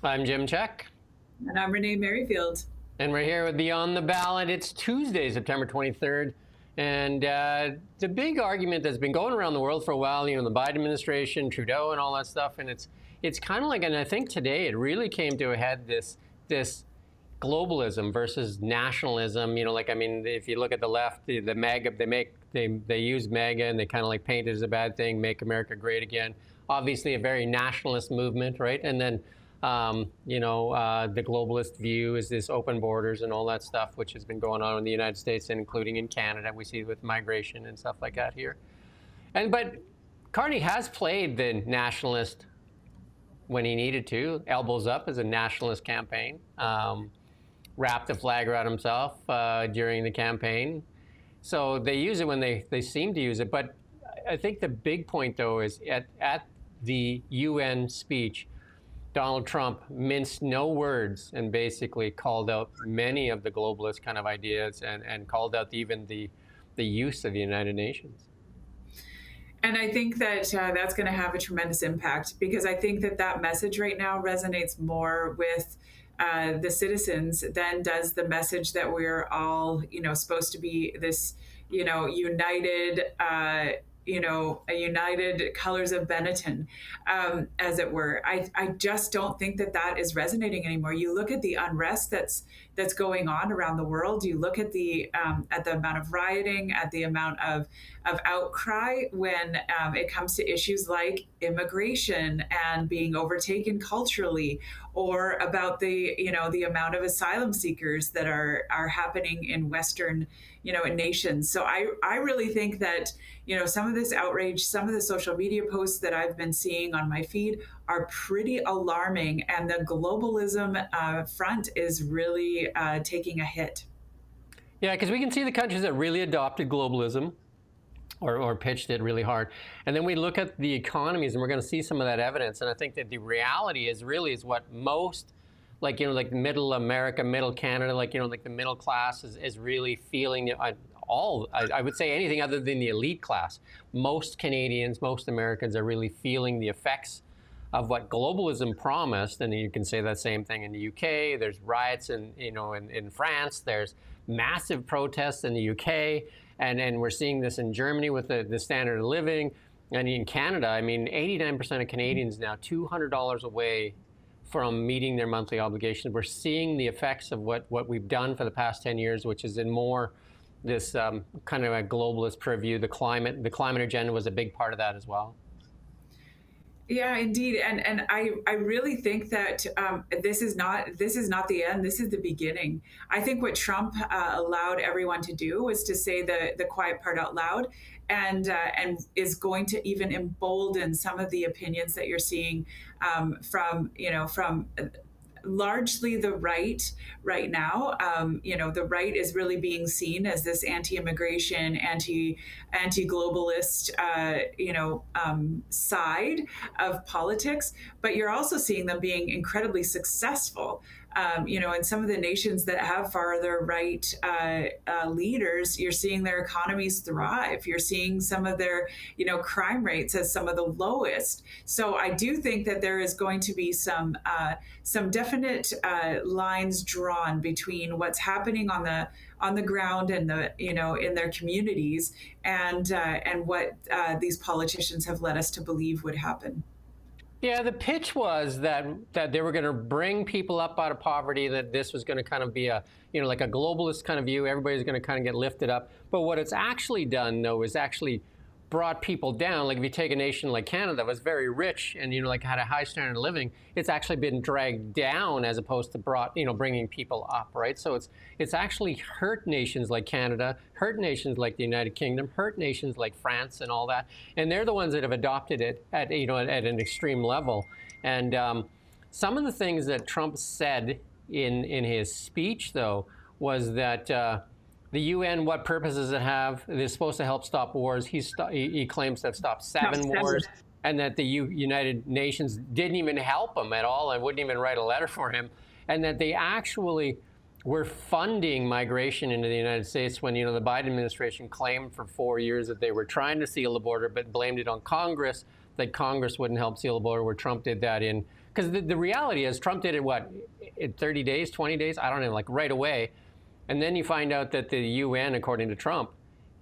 I'm Jim Czek. And I'm Renee Merrifield. And we're here with Beyond the Ballot. It's Tuesday, September 23rd. And the big argument that's been going around the world for a while, the Biden administration, Trudeau and all that stuff. And it's kind of like, and I think today it really came to a head, this globalism versus nationalism. If you look at the left, the MAGA, they use MAGA and they kind of like paint it as a bad thing, make America great again. Obviously a very nationalist movement, right? And then the globalist view is this open borders and all that stuff, which has been going on in the United States and including in Canada. We see with migration and stuff like that here. But Carney has played the nationalist when he needed to, elbows up as a nationalist campaign, wrapped the flag around himself during the campaign. So they use it when they seem to use it. But I think the big point, though, is at the UN speech, Donald Trump minced no words and basically called out many of the globalist kind of ideas and called out even the use of the United Nations. And I think that that's going to have a tremendous impact, because I think that message right now resonates more with the citizens than does the message that we're all, supposed to be this, united, a united colors of Benetton, as it were. I just don't think that is resonating anymore. You look at the unrest that's going on around the world. You look at the amount of rioting, at the amount of outcry when it comes to issues like immigration and being overtaken culturally, or about the amount of asylum seekers that are happening in Western nations. So I really think that some of this outrage, some of the social media posts that I've been seeing on my feed are pretty alarming, and the globalism front is really taking a hit. Yeah, because we can see the countries that really adopted globalism or pitched it really hard. And then we look at the economies and we're going to see some of that evidence. And I think that the reality is what most, like middle America, middle Canada, the middle class is really feeling I would say anything other than the elite class. Most Canadians, most Americans are really feeling the effects of what globalism promised. And you can say that same thing in the UK. There's riots in France. There's massive protests in the UK. And we're seeing this in Germany with the standard of living. And in Canada, 89% of Canadians now $200 away from meeting their monthly obligations. We're seeing the effects of what we've done for the past 10 years, which is in more this kind of a globalist purview. The climate agenda was a big part of that as well. Yeah, indeed, and I really think that this is not the end. This is the beginning. I think what Trump allowed everyone to do was to say the quiet part out loud, and is going to even embolden some of the opinions that you're seeing from largely the right now. The right is really being seen as this anti-immigration, anti-globalist, side of politics. But you're also seeing them being incredibly successful. In some of the nations that have farther right leaders, you're seeing their economies thrive. You're seeing some of their, crime rates as some of the lowest. So I do think that there is going to be some definite lines drawn between what's happening on the ground and in their communities and what these politicians have led us to believe would happen. Yeah, the pitch was that they were going to bring people up out of poverty, that this was going to kind of be a, like a globalist kind of view. Everybody's going to kind of get lifted up. But what it's actually done, though, is actually brought people down. Like if you take a nation like Canada that was very rich and had a high standard of living, it's actually been dragged down as opposed to bringing people up, right? So it's actually hurt nations like Canada, hurt nations like the United Kingdom, hurt nations like France and all that, and they're the ones that have adopted it at an extreme level. And some of the things that Trump said in his speech, though, was that. The UN, what purpose does it have? They're supposed to help stop wars. He claims to have stopped seven wars, and that the United Nations didn't even help him at all and wouldn't even write a letter for him, and that they actually were funding migration into the United States when, the Biden administration claimed for 4 years that they were trying to seal the border, but blamed it on Congress, that Congress wouldn't help seal the border, where Trump did that in because the reality is Trump did it, what, in 30 days, 20 days? I don't know, like right away. And then you find out that the UN, according to Trump,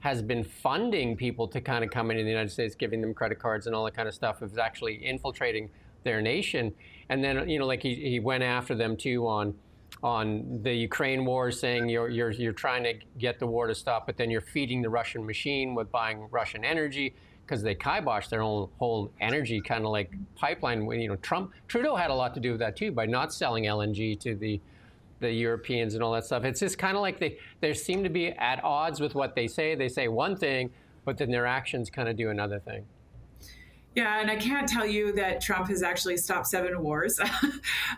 has been funding people to kind of come into the United States, giving them credit cards and all that kind of stuff. It was actually infiltrating their nation. And then, like he went after them too on the Ukraine war, saying you're trying to get the war to stop, but then you're feeding the Russian machine with buying Russian energy, because they kiboshed their own whole energy kind of like pipeline. When Trudeau had a lot to do with that too, by not selling LNG to the Europeans and all that stuff. It's just kind of like they seem to be at odds with what they say. They say one thing, but then their actions kind of do another thing. Yeah, and I can't tell you that Trump has actually stopped 7 wars.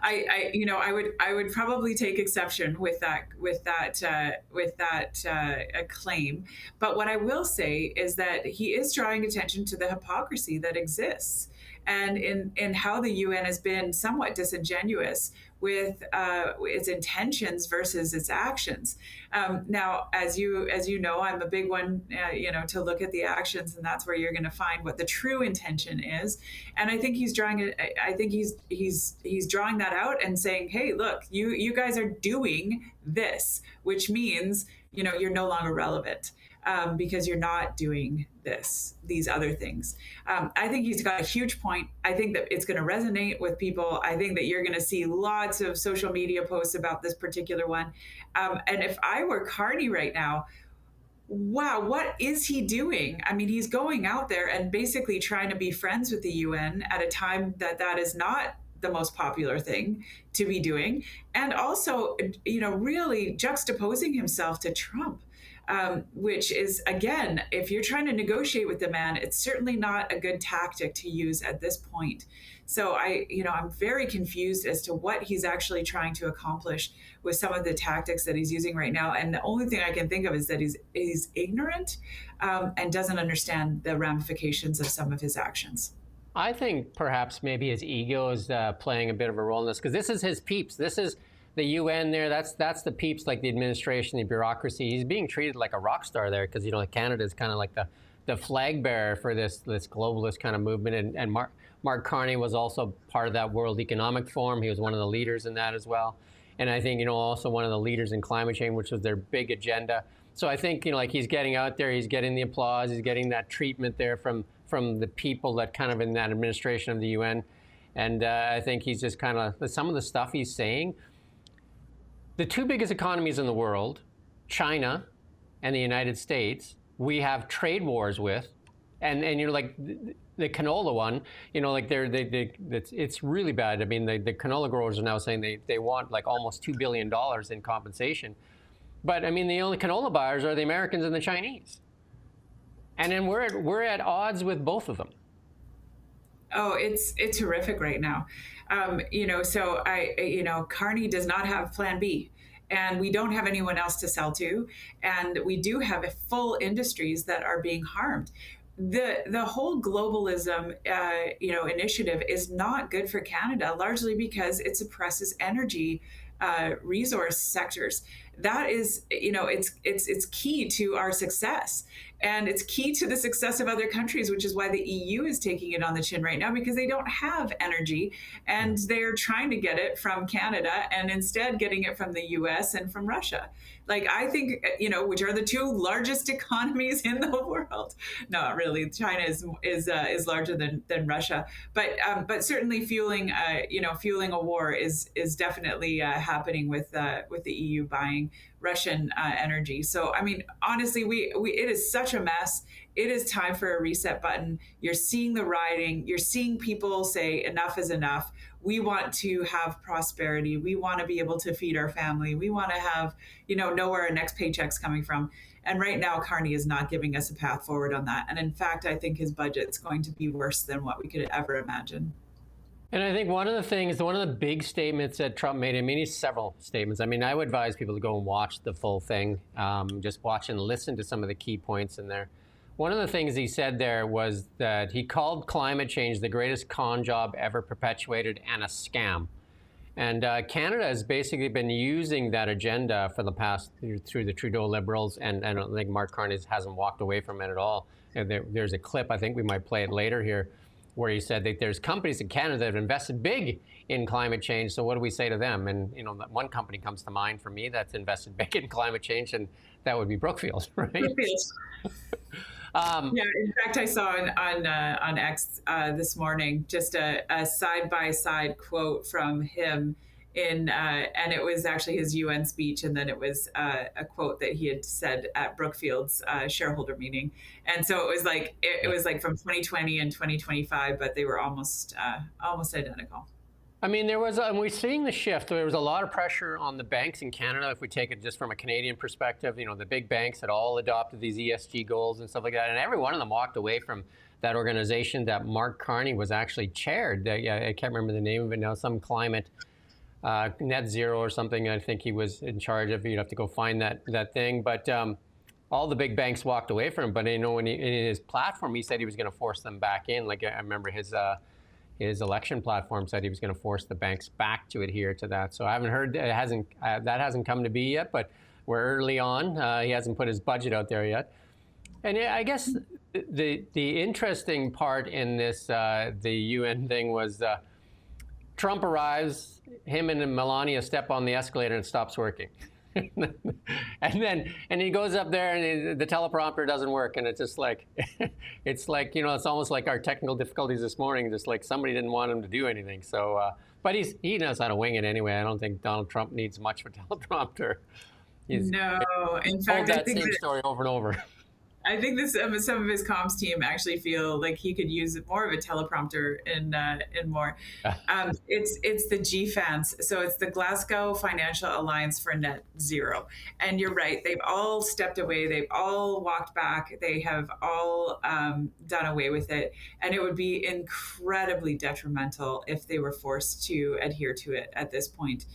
I would probably take exception with that claim. But what I will say is that he is drawing attention to the hypocrisy that exists, and in how the UN has been somewhat disingenuous with its intentions versus its actions. Now, as you know, I'm a big one, to look at the actions, and that's where you're going to find what the true intention is. And I think he's drawing it. I think he's drawing that out and saying, hey, look, you guys are doing this, which means you're no longer relevant. Because you're not doing these other things. I think he's got a huge point. I think that it's going to resonate with people. I think that you're going to see lots of social media posts about this particular one. And if I were Carney right now, wow, what is he doing? I mean, he's going out there and basically trying to be friends with the UN at a time that is not the most popular thing to be doing. And also, really juxtaposing himself to Trump. Which is, again, if you're trying to negotiate with the man, it's certainly not a good tactic to use at this point. So I'm very confused as to what he's actually trying to accomplish with some of the tactics that he's using right now. And the only thing I can think of is that he's ignorant and doesn't understand the ramifications of some of his actions. I think perhaps maybe his ego is playing a bit of a role in this, because this is his peeps. This is the UN there, that's the peeps, like the administration, the bureaucracy. He's being treated like a rock star there, because Canada is kind of like the flag bearer for this globalist kind of movement. And Mark Carney was also part of that World Economic Forum. He was one of the leaders in that as well. And I think also one of the leaders in climate change, which was their big agenda. So I think like he's getting out there, he's getting the applause, he's getting that treatment there from the people that kind of in that administration of the UN. And I think he's just kind of, some of the stuff he's saying. The 2 biggest economies in the world, China and the United States, we have trade wars with, and like the canola one, it's really bad. I mean, the canola growers are now saying they want like almost $2 billion in compensation, but I mean the only canola buyers are the Americans and the Chinese, and then we're at odds with both of them. Oh, it's horrific right now. So Carney does not have plan B, and we don't have anyone else to sell to. And we do have full industries that are being harmed. The whole globalism, initiative is not good for Canada, largely because it suppresses energy resource sectors. That is, it's key to our success. And it's key to the success of other countries, which is why the EU is taking it on the chin right now, because they don't have energy and they're trying to get it from Canada and instead getting it from the US and from Russia. Like, I think, which are the 2 largest economies in the world. No, really, China is larger than Russia, but certainly fueling a war is definitely happening with the EU buying Russian energy. So, I mean, honestly, it is such a mess. It is time for a reset button. You're seeing the rioting. You're seeing people say enough is enough. We want to have prosperity. We want to be able to feed our family. We want to have, know where our next paycheck's coming from. And right now, Carney is not giving us a path forward on that. And in fact, I think his budget's going to be worse than what we could ever imagine. And I think one of the big statements that Trump made, I mean, he's several statements. I mean, I would advise people to go and watch the full thing, just watch and listen to some of the key points in there. One of the things he said there was that he called climate change the greatest con job ever perpetuated and a scam. And Canada has basically been using that agenda for the past, through the Trudeau Liberals, and I don't think Mark Carney hasn't walked away from it at all. And there's a clip, I think we might play it later here, where he said that there's companies in Canada that have invested big in climate change. So what do we say to them? And that one company comes to mind for me that's invested big in climate change, and that would be Brookfield, right? Brookfield. Yeah, in fact, I saw on X this morning just a side-by-side quote from him and it was actually his UN speech, and then it was a quote that he had said at Brookfield's shareholder meeting, and so it was like from 2020 and 2025, but they were almost identical. I mean, and we're seeing the shift. There was a lot of pressure on the banks in Canada, if we take it just from a Canadian perspective. The big banks had all adopted these ESG goals and stuff like that, and every one of them walked away from that organization that Mark Carney was actually chaired. I can't remember the name of it now, some climate net zero or something. I think he was in charge of. You'd have to go find that thing. But all the big banks walked away from him. But in his platform, he said he was going to force them back in. Like I remember his election platform said he was going to force the banks back to adhere to that. So I haven't heard that hasn't come to be yet, but we're early on. He hasn't put his budget out there yet. And I guess the interesting part in this the UN thing was Trump arrives, him and Melania step on the escalator and it stops working. and he goes up there and the teleprompter doesn't work, and it's just like it's almost like our technical difficulties this morning, just like somebody didn't want him to do anything. So but he knows how to wing it anyway. I don't think Donald Trump needs much for teleprompter. No, in fact, told that same story over and over. I think some of his comms team actually feel like he could use more of a teleprompter in more. It's the GFANZ, so it's the Glasgow Financial Alliance for Net Zero. And you're right, they've all stepped away, they've all walked back, they have all done away with it, and it would be incredibly detrimental if they were forced to adhere to it at this point.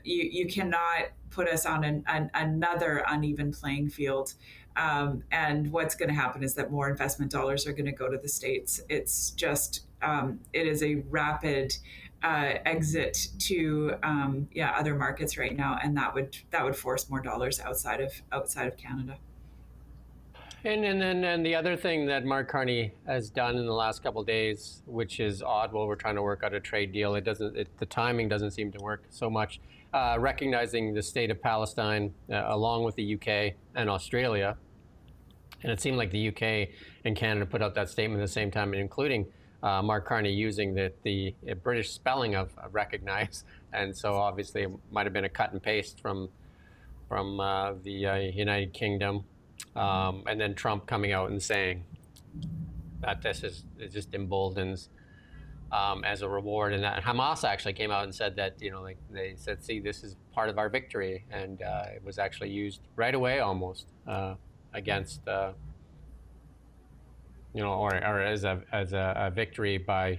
You cannot put us on another uneven playing field. And what's going to happen is that more investment dollars are going to go to the States. It's just, it is a rapid exit to other markets right now, and that would force more dollars outside of Canada. And then the other thing that Mark Carney has done in the last couple of days, which is odd while we're trying to work out a trade deal, the timing doesn't seem to work so much. Recognizing the state of Palestine along with the UK and Australia. And it seemed like the UK and Canada put out that statement at the same time, including Mark Carney using the British spelling of recognize. And so obviously it might have been a cut and paste from the United Kingdom. And then Trump coming out and saying that it just emboldens as a reward, and that Hamas actually came out and said that they said, see, this is part of our victory, and it was actually used right away almost against or as a victory by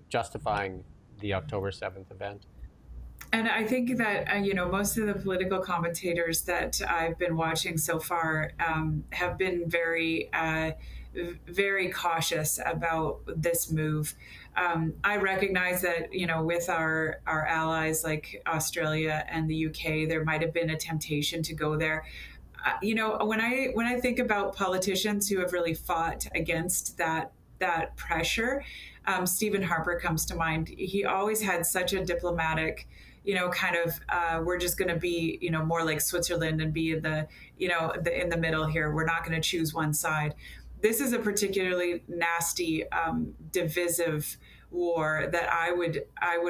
justifying the October 7th event. And I think that, most of the political commentators that I've been watching so far have been very, very cautious about this move. I recognize that, with our allies like Australia and the UK, there might have been a temptation to go there. When I think about politicians who have really fought against that pressure, Stephen Harper comes to mind. He always had such a diplomatic, we're just going to be, more like Switzerland and be in the middle here. We're not going to choose one side. This is a particularly nasty, divisive war that I would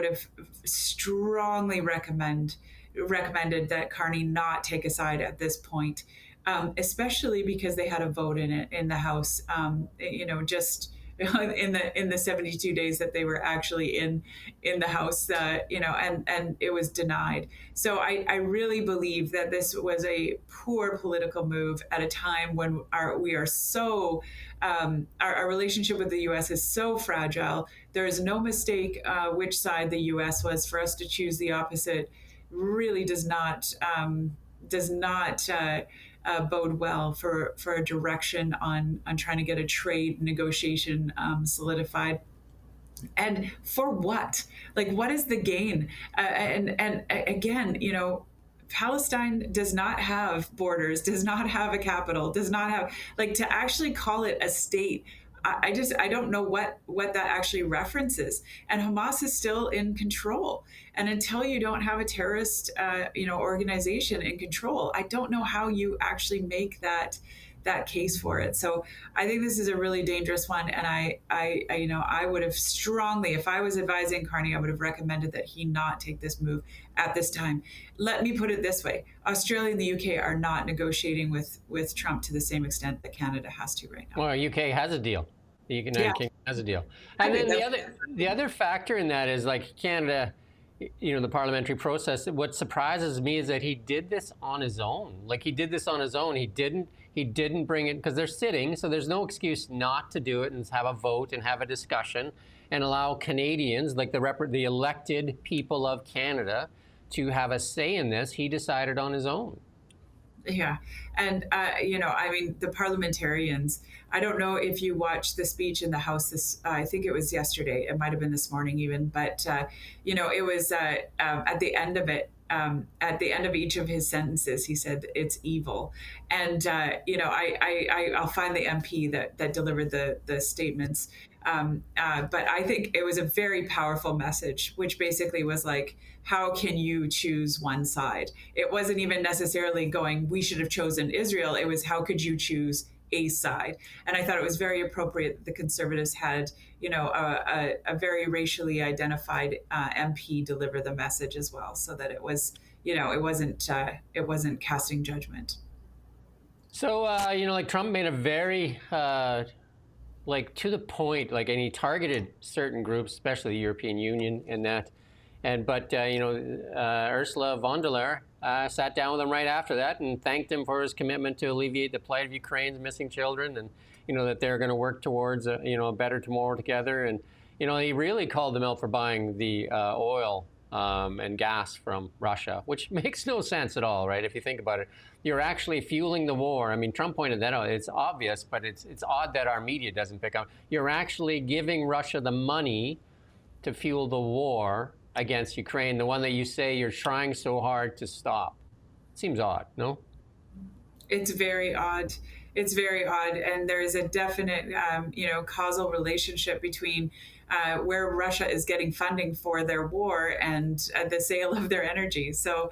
have strongly recommended that Carney not take a side at this point, especially because they had a vote in the House, just in the 72 days that they were actually in the House, and it was denied. So I really believe that this was a poor political move at a time when our relationship with the U.S. is so fragile. There is no mistake which side the U.S. was. For us to choose the opposite really does not bode well for a direction on trying to get a trade negotiation solidified. And for what? Like, what is the gain? And again, Palestine does not have borders, does not have a capital, does not have, to actually call it a state. I don't know what that actually references. And Hamas is still in control. And until you don't have a terrorist, organization in control, I don't know how you actually make that case for it. So I think this is a really dangerous one. And I would have strongly, if I was advising Carney, I would have recommended that he not take this move at this time. Let me put it this way: Australia and the UK are not negotiating with Trump to the same extent that Canada has to right now. Well, UK has a deal. The United Kingdom has a deal. And Okay, then the other factor in that is, like, Canada, the parliamentary process. What surprises me is that he did this on his own. Like, he did this on his own. He didn't bring it because they're sitting, so there's no excuse not to do it and have a vote and have a discussion and allow Canadians, like the elected people of Canada, to have a say in this. He decided on his own. Yeah. And, the parliamentarians, I don't know if you watched the speech in the House I think it was yesterday, it might have been this morning even, but, it was at the end of it, at the end of each of his sentences, he said, "It's evil." And, I'll find the MP that delivered the statements. But I think it was a very powerful message, which basically was like, how can you choose one side? It wasn't even necessarily going, we should have chosen Israel. It was, how could you choose a side? And I thought it was very appropriate that the Conservatives had, a very racially identified MP deliver the message as well, so that it was, it wasn't casting judgment. So, like, Trump made a very, to the point, like, and he targeted certain groups, especially the European Union and that. But Ursula von der Leyen sat down with him right after that and thanked him for his commitment to alleviate the plight of Ukraine's missing children, and that they're going to work towards a better tomorrow together. And he really called them out for buying the oil and gas from Russia, which makes no sense at all, right? If you think about it, you're actually fueling the war. I mean, Trump pointed that out. It's obvious, but it's odd that our media doesn't pick up. You're actually giving Russia the money to fuel the war against Ukraine, the one that you say you're trying so hard to stop. Seems odd, no? It's very odd. It's very odd. And there is a definite, causal relationship between where Russia is getting funding for their war and the sale of their energy. So,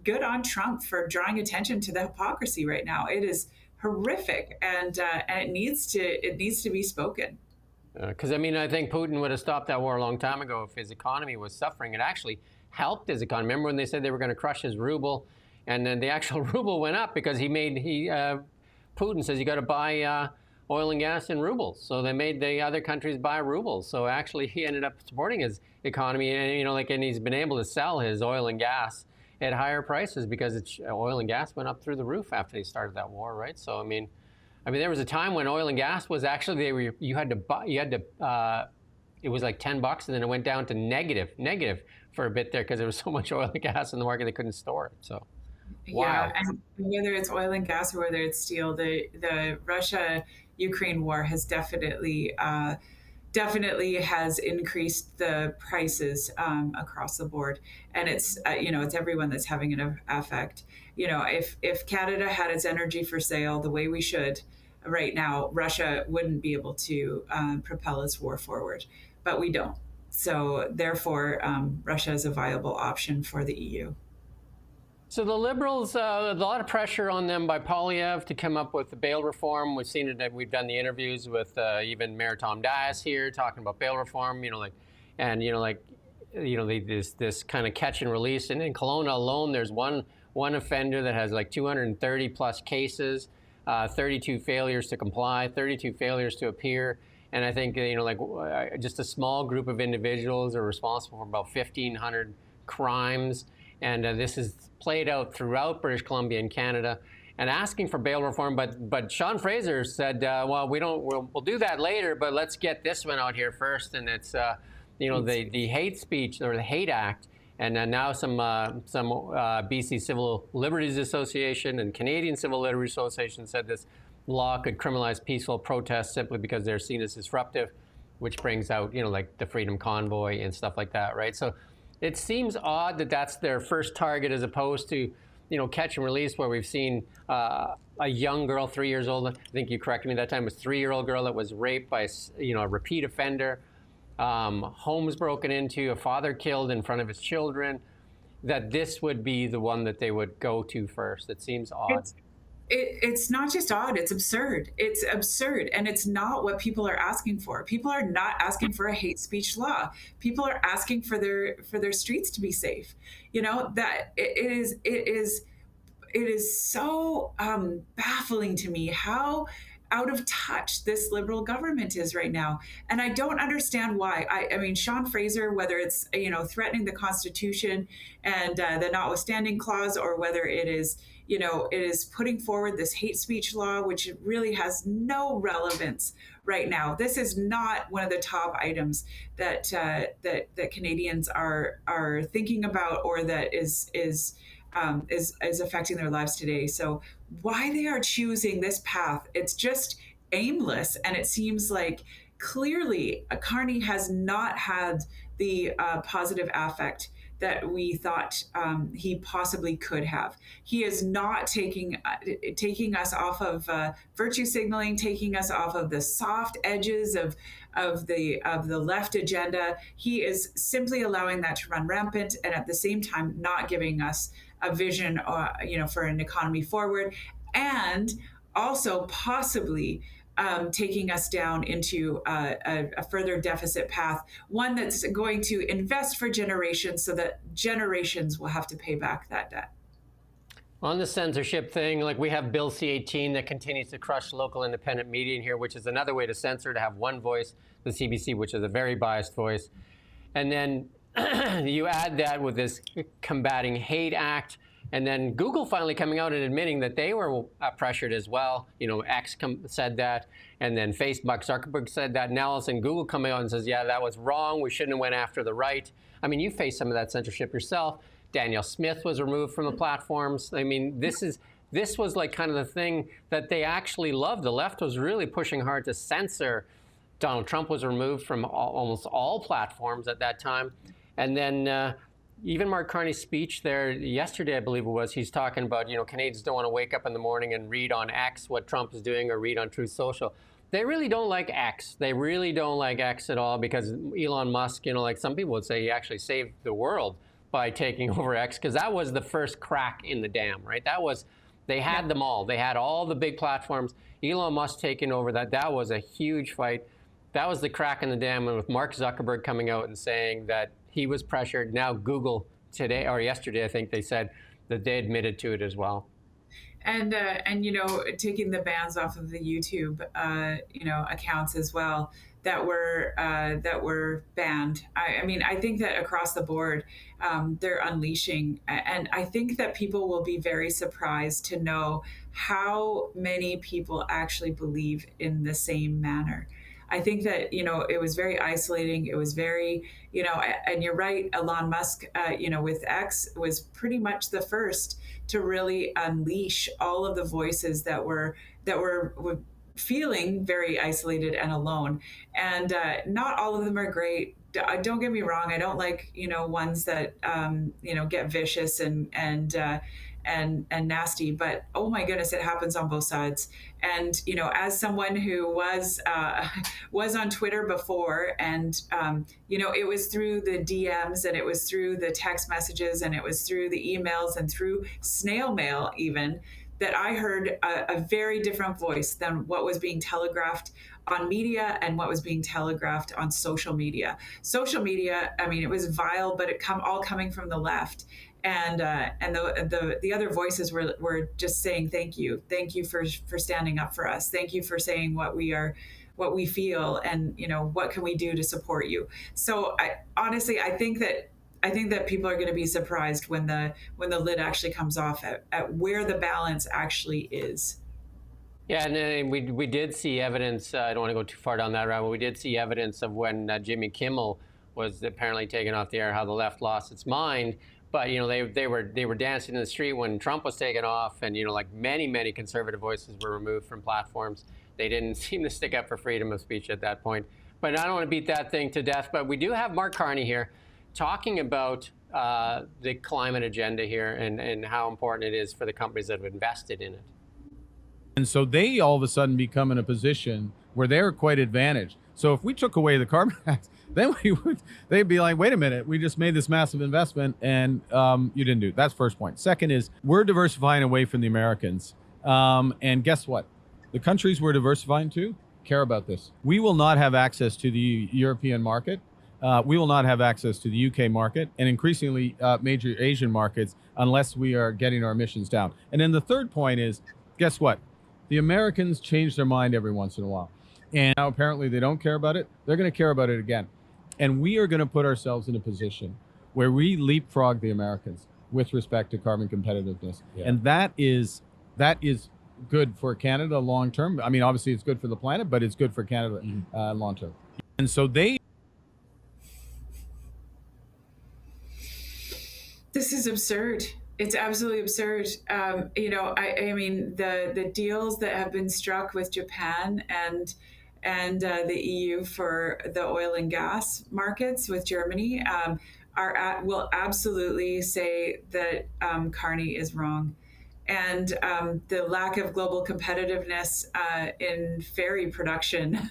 good on Trump for drawing attention to the hypocrisy right now. It is horrific, and it needs to be spoken. Because, I think Putin would have stopped that war a long time ago if his economy was suffering. It actually helped his economy. Remember when they said they were going to crush his ruble, and then the actual ruble went up because Putin says you got to buy oil and gas in rubles. So they made the other countries buy rubles. So actually he ended up supporting his economy, and and he's been able to sell his oil and gas at higher prices because oil and gas went up through the roof after they started that war, right? So there was a time when oil and gas was actually it was like $10, and then it went down to negative for a bit there because there was so much oil and gas in the market they couldn't store it. So, wow. Yeah, and whether it's oil and gas or whether it's steel, the Russia-Ukraine war has definitely has increased the prices across the board, and it's everyone that's having an effect. If Canada had its energy for sale the way we should right now, Russia wouldn't be able to propel its war forward, but we don't. So therefore, Russia is a viable option for the EU. So the Liberals, a lot of pressure on them by Poilievre to come up with the bail reform. We've seen it. We've done the interviews with even Mayor Tom Dias here talking about bail reform. This kind of catch and release. And in Kelowna alone, there's one offender that has like 230 plus cases, 32 failures to comply, 32 failures to appear. And I think just a small group of individuals are responsible for about 1,500 crimes. And this is played out throughout British Columbia and Canada, and asking for bail reform. But Sean Fraser said, well, we'll do that later, but let's get this one out here first. And it's the hate speech or the Hate Act, and now some BC Civil Liberties Association and Canadian Civil Liberties Association said this law could criminalize peaceful protests simply because they're seen as disruptive, which brings out the Freedom Convoy and stuff like that, right? So it seems odd that that's their first target, as opposed to catch and release where we've seen a young girl, 3 years old, I think you corrected me that time, was 3-year-old girl that was raped by a repeat offender, homes broken into, a father killed in front of his children, that this would be the one that they would go to first. It seems odd. It's not just odd, it's absurd. It's absurd. And it's not what people are asking for. People are not asking for a hate speech law. People are asking for their streets to be safe. That it is so baffling to me how out of touch this Liberal government is right now. And I don't understand why. I mean, Sean Fraser, whether it's, threatening the Constitution and the notwithstanding clause, or whether it is, it is putting forward this hate speech law, which really has no relevance right now. This is not one of the top items that Canadians are thinking about, or that is affecting their lives today. So why they are choosing this path, it's just aimless. And it seems like clearly Carney has not had the positive affect that we thought he possibly could have. He is not taking us off of virtue signaling, taking us off of the soft edges of the left agenda. He is simply allowing that to run rampant, and at the same time not giving us a vision, for an economy forward, and also possibly taking us down into a further deficit path, one that's going to invest for generations so that generations will have to pay back that debt. On the censorship thing, like, we have Bill C-18 that continues to crush local independent media in here, which is another way to censor, to have one voice, the CBC, which is a very biased voice. And then you add that with this Combating Hate Act, and then Google finally coming out and admitting that they were pressured as well. X said that, and then Facebook, Zuckerberg said that. Now all of a sudden Google coming out and says, yeah, that was wrong. We shouldn't have went after the right. I mean, you faced some of that censorship yourself. Daniel Smith was removed from the platforms. I mean, this was like kind of the thing that they actually loved. The left was really pushing hard to censor. Donald Trump was removed from almost all platforms at that time. And then even Mark Carney's speech there yesterday, I believe it was, he's talking about, Canadians don't want to wake up in the morning and read on X what Trump is doing, or read on Truth Social. They really don't like X. They really don't like X at all, because Elon Musk, like some people would say, he actually saved the world by taking over X, because that was the first crack in the dam, right? They had them all. They had all the big platforms. Elon Musk taking over that was a huge fight. That was the crack in the dam, and with Mark Zuckerberg coming out and saying that he was pressured. Now Google today, or yesterday, I think they said that they admitted to it as well. And taking the bans off of the YouTube accounts as well that were banned. I mean, I think that across the board, they're unleashing, and I think that people will be very surprised to know how many people actually believe in the same manner. I think that, it was very isolating. It was very, and you're right, Elon Musk, with X was pretty much the first to really unleash all of the voices that were feeling very isolated and alone. And not all of them are great. Don't get me wrong. I don't like, ones that, get vicious and nasty, but oh my goodness, it happens on both sides. And as someone who was on Twitter before, and it was through the DMs, and it was through the text messages, and it was through the emails, and through snail mail even, that I heard a very different voice than what was being telegraphed on media and what was being telegraphed on social media. Social media, I mean, it was vile, but all coming from the left. And the other voices were just saying, thank you for standing up for us, thank you for saying what we feel, and what can we do to support you. So I think that people are going to be surprised when the lid actually comes off at where the balance actually is. Yeah, and we did see evidence. I don't want to go too far down that route, but we did see evidence of when Jimmy Kimmel was apparently taken off the air, how the left lost its mind. But they were dancing in the street when Trump was taken off, and like many conservative voices were removed from platforms. They didn't seem to stick up for freedom of speech at that point. But I don't want to beat that thing to death. But we do have Mark Carney here talking about the climate agenda here and how important it is for the companies that have invested in it. And so they all of a sudden become in a position where they're quite advantaged. So if we took away the carbon tax, then they'd be like, wait a minute, we just made this massive investment and you didn't do it. That's first point. Second is we're diversifying away from the Americans. And guess what? The countries we're diversifying to care about this. We will not have access to the European market. We will not have access to the UK market and increasingly major Asian markets unless we are getting our emissions down. And then the third point is, guess what? The Americans change their mind every once in a while. And now apparently they don't care about it. They're going to care about it again. And we are going to put ourselves in a position where we leapfrog the Americans with respect to carbon competitiveness. Yeah. And that is good for Canada long term. I mean, obviously it's good for the planet, but it's good for Canada long term. And so This is absurd. It's absolutely absurd. I mean, the deals that have been struck with Japan and the EU for the oil and gas markets with Germany will absolutely say that Carney is wrong. And the lack of global competitiveness in ferry production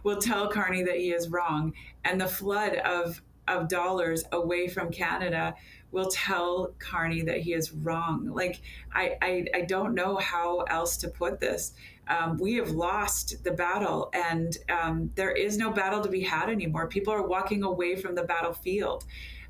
will tell Carney that he is wrong. And the flood of dollars away from Canada will tell Carney that he is wrong. Like, I don't know how else to put this. We have lost the battle, and there is no battle to be had anymore. People are walking away from the battlefield,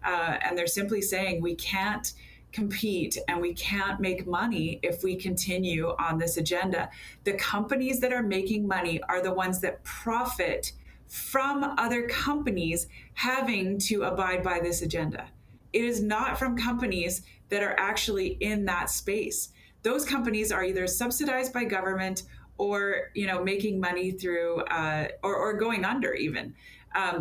and they're simply saying we can't compete and we can't make money if we continue on this agenda. The companies that are making money are the ones that profit from other companies having to abide by this agenda. It is not from companies that are actually in that space. Those companies are either subsidized by government or, making money through or going under even.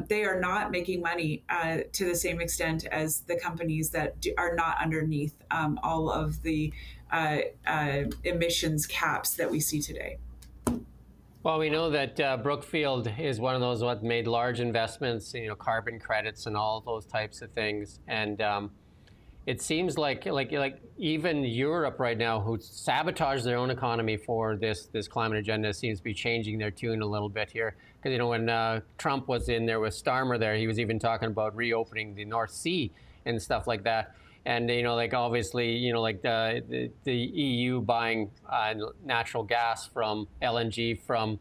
They are not making money to the same extent as the companies that are not underneath all of the emissions caps that we see today. Well, we know that Brookfield is one of those that made large investments, carbon credits and all those types of things. And it seems like even Europe right now, who sabotaged their own economy for this climate agenda, seems to be changing their tune a little bit here. Because when Trump was in there with Starmer there, he was even talking about reopening the North Sea and stuff like that. And obviously, the EU buying natural gas from LNG from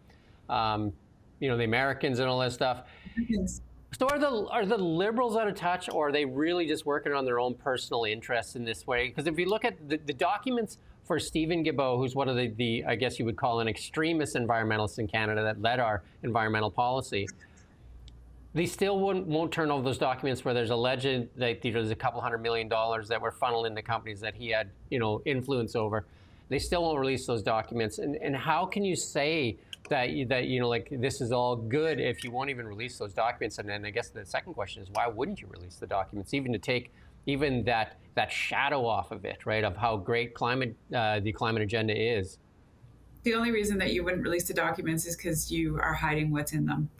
the Americans and all that stuff. Yes. So are the Liberals out of touch, or are they really just working on their own personal interests in this way? Because if you look at the documents for Stephen Guilbeault, who's one of the I guess you would call an extremist environmentalist in Canada that led our environmental policy, they still won't turn over those documents where there's alleged that there's a couple $100 million that were funneled into companies that he had influence over. They still won't release those documents. And how can you say that this is all good if you won't even release those documents? And then I guess the second question is, why wouldn't you release the documents, even to take even that shadow off of it, right, of how great the climate agenda is? The only reason that you wouldn't release the documents is because you are hiding what's in them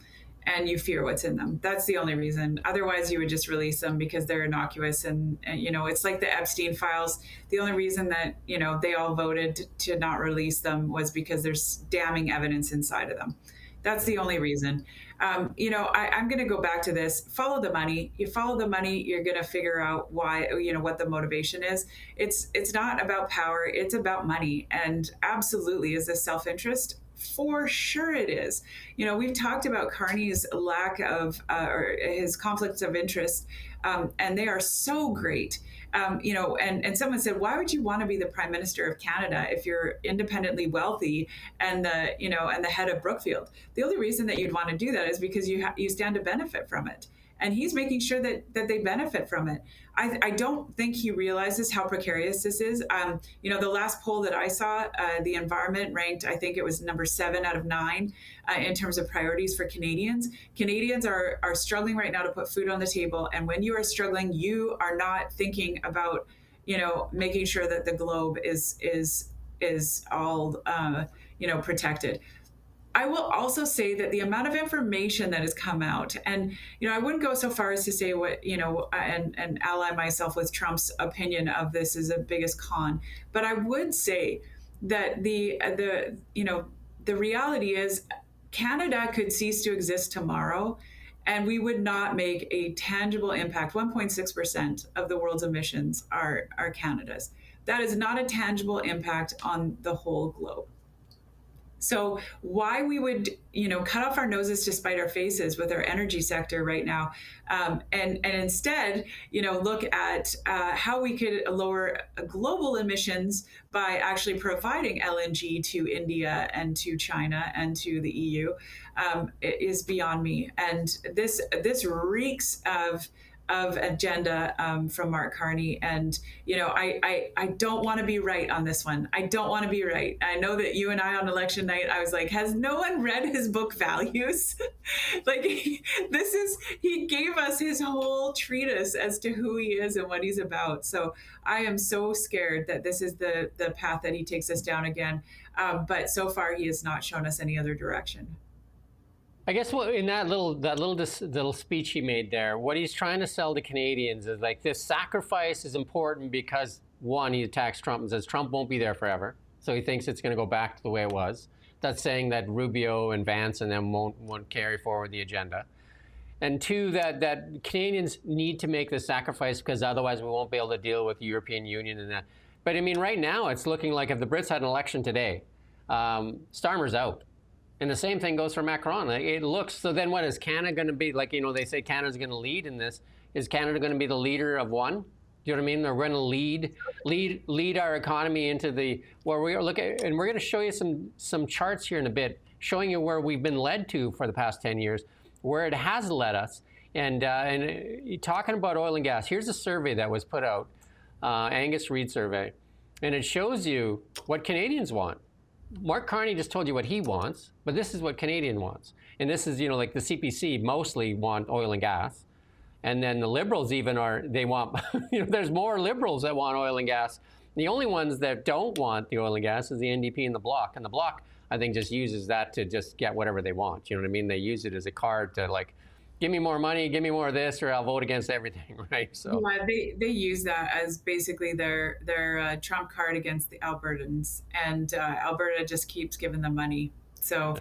and you fear what's in them. That's the only reason. Otherwise, you would just release them because they're innocuous. And it's like the Epstein files. The only reason that, they all voted to not release them was because there's damning evidence inside of them. That's the only reason. I'm going to go back to this. Follow the money. You follow the money, you're going to figure out why, what the motivation is. It's not about power. It's about money. And absolutely, is this self-interest? For sure it is. We've talked about Carney's lack of, or his conflicts of interest, and they are so great. And someone said, why would you want to be the Prime Minister of Canada if you're independently wealthy and the head of Brookfield? The only reason that you'd want to do that is because you stand to benefit from it. And he's making sure that they benefit from it. I don't think he realizes how precarious this is. The last poll that I saw, the environment ranked, I think it was number 7 out of 9 in terms of priorities for Canadians. Canadians are struggling right now to put food on the table. And when you are struggling, you are not thinking about, making sure that the globe is all, protected. I will also say that the amount of information that has come out, and I wouldn't go so far as to say what and ally myself with Trump's opinion of this is the biggest con, but I would say that the reality is Canada could cease to exist tomorrow, and we would not make a tangible impact. 1.6% of the world's emissions are Canada's. That is not a tangible impact on the whole globe. So why we would, cut off our noses to spite our faces with our energy sector right now, and instead, look at how we could lower global emissions by actually providing LNG to India and to China and to the EU, is beyond me. And this reeks of agenda from Mark Carney. And, I don't want to be right on this one. I don't want to be right. I know that you and I on election night, I was like, has no one read his book Values? Like, he gave us his whole treatise as to who he is and what he's about. So I am so scared that this is the path that he takes us down again. But so far, he has not shown us any other direction. I guess in that little speech he made there, what he's trying to sell to Canadians is like this sacrifice is important because, one, he attacks Trump and says Trump won't be there forever. So he thinks it's going to go back to the way it was. That's saying that Rubio and Vance and them won't carry forward the agenda. And two, that Canadians need to make the sacrifice because otherwise we won't be able to deal with the European Union and that. But I mean, right now it's looking like if the Brits had an election today, Starmer's out. And the same thing goes for Macron. It looks, so then what is Canada going to be? Like, they say Canada's going to lead in this. Is Canada going to be the leader of one? Do you know what I mean? They're going to lead our economy into where we are looking, and we're going to show you some charts here in a bit, showing you where we've been led to for the past 10 years, where it has led us. And talking about oil and gas, here's a survey that was put out, Angus Reid survey, and it shows you what Canadians want. Mark Carney just told you what he wants, but this is what Canadian wants. And this is, like the CPC mostly want oil and gas. And then the Liberals they want, there's more Liberals that want oil and gas. The only ones that don't want the oil and gas is the NDP and the Bloc. And the Bloc, I think, just uses that to just get whatever they want. You know what I mean? They use it as a card to like, give me more money, give me more of this, or I'll vote against everything, right? So yeah, they use that as basically their trump card against the Albertans, and Alberta just keeps giving them money. So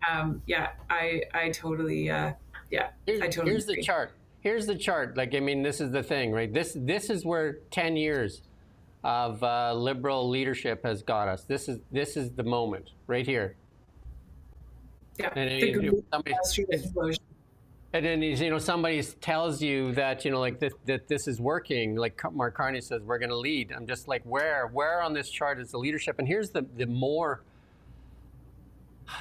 I totally Here's agree. the chart. Here's the chart. Like, I mean, this is the thing, right? This is where 10 years of Liberal leadership has got us. This is the moment right here. Yeah, and then somebody tells you that that this is working. Like Mark Carney says, we're going to lead. I'm just like, where on this chart is the leadership? And here's the more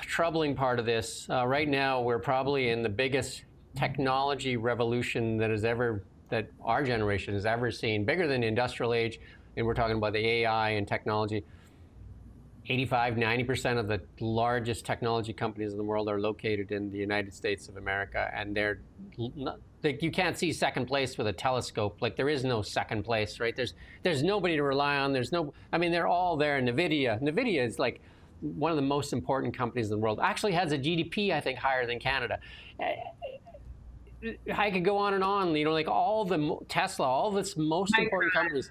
troubling part of this. Right now, we're probably in the biggest technology revolution that our generation has ever seen, bigger than the industrial age. And we're talking about the AI and technology. 85–90% of the largest technology companies in the world are located in the United States of America, and you can't see second place with a telescope. Like, there is no second place, right? There's nobody to rely on. They're all there. NVIDIA is like one of the most important companies in the world. Actually has a GDP, I think, higher than Canada. I could go on and on. Like all the Tesla, all this most important companies.